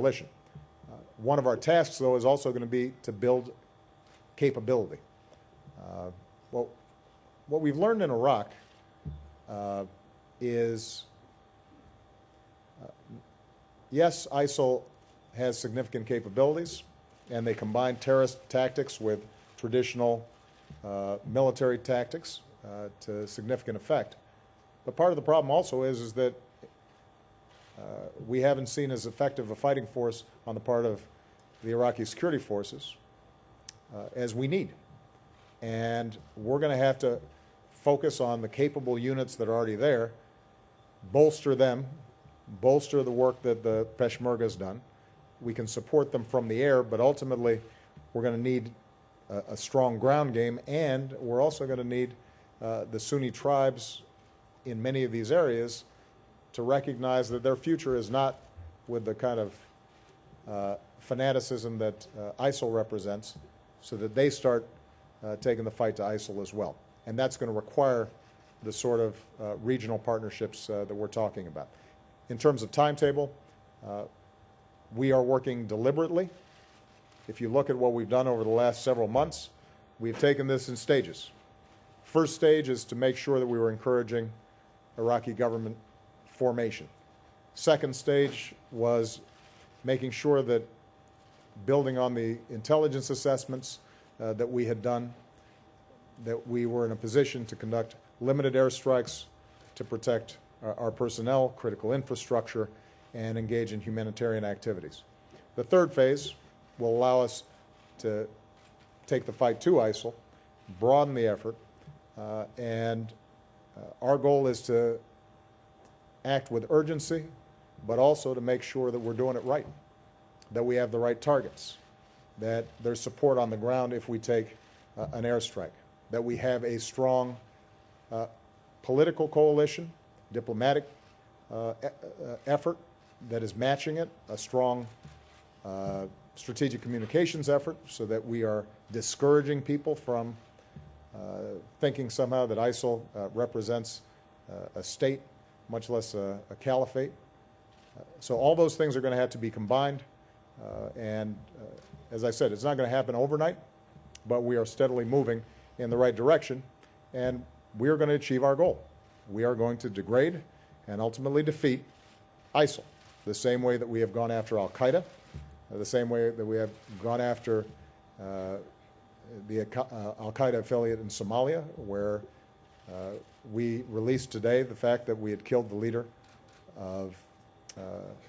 coalition. One of our tasks, though, is also going to be to build capability. Well, what we've learned in Iraq is, yes, ISIL has significant capabilities, and they combine terrorist tactics with traditional military tactics to significant effect. But part of the problem also is that we haven't seen as effective a fighting force on the part of the Iraqi security forces as we need. And we're going to have to focus on the capable units that are already there, bolster them, bolster the work that the Peshmerga has done. We can support them from the air, but ultimately we're going to need a strong ground game, and we're also going to need the Sunni tribes in many of these areas to recognize that their future is not with the kind of fanaticism that ISIL represents, so that they start taking the fight to ISIL as well. And that's going to require the sort of regional partnerships that we're talking about. In terms of timetable, we are working deliberately. If you look at what we've done over the last several months, we've taken this in stages. First stage is to make sure that we were encouraging Iraqi government formation. Second stage was making sure that, building on the intelligence assessments that we had done, that we were in a position to conduct limited airstrikes to protect our personnel, critical infrastructure, and engage in humanitarian activities. The third phase will allow us to take the fight to ISIL, broaden the effort, and our goal is to act with urgency, but also to make sure that we're doing it right, that we have the right targets, that there's support on the ground if we take an airstrike, that we have a strong political coalition, diplomatic effort that is matching it, a strong strategic communications effort so that we are discouraging people from thinking somehow that ISIL represents a state, much less a caliphate. So all those things are going to have to be combined. As I said, it's not going to happen overnight, but we are steadily moving in the right direction, and we are going to achieve our goal. We are going to degrade and ultimately defeat ISIL, the same way that we have gone after al-Qaeda, the same way that we have gone after the al-Qaeda affiliate in Somalia, where we released today the fact that we had killed the leader of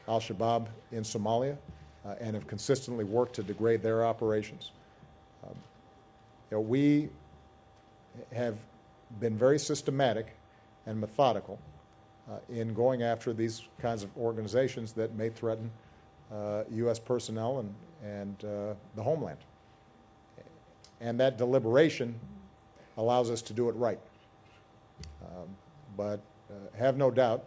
al-Shabaab in Somalia and have consistently worked to degrade their operations. We have been very systematic and methodical in going after these kinds of organizations that may threaten U.S. personnel and the homeland. And that deliberation allows us to do it right. But have no doubt,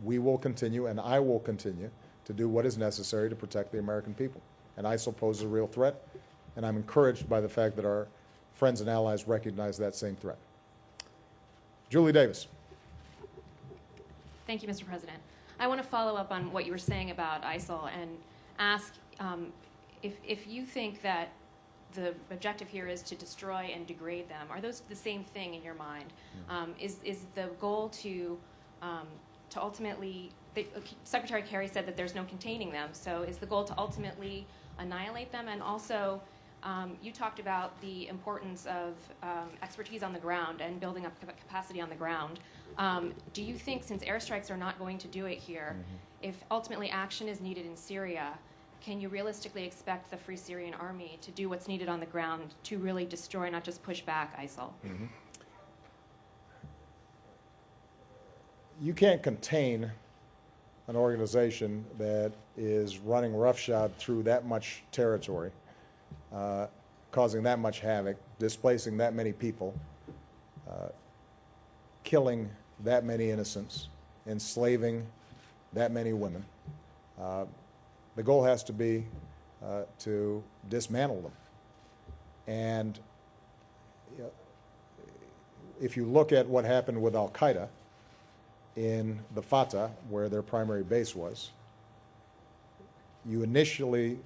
we will continue, and I will continue, to do what is necessary to protect the American people. And ISIL poses a real threat, and I'm encouraged by the fact that our friends and allies recognize that same threat. Julie Davis. Thank you, Mr. President. I want to follow up on what you were saying about ISIL and ask if you think that the objective here is to destroy and degrade them. Are those the same thing in your mind? Is the goal to ultimately, Secretary Kerry said that there's no containing them, so is the goal to ultimately annihilate them? And also, you talked about the importance of expertise on the ground and building up capacity on the ground. Do you think, since airstrikes are not going to do it here, if ultimately action is needed in Syria, can you realistically expect the Free Syrian Army to do what's needed on the ground to really destroy, not just push back, ISIL? You can't contain an organization that is running roughshod through that much territory, causing that much havoc, displacing that many people, killing that many innocents, enslaving that many women. The goal has to be to dismantle them. And if you look at what happened with al-Qaeda in the Fatah, where their primary base was, you initially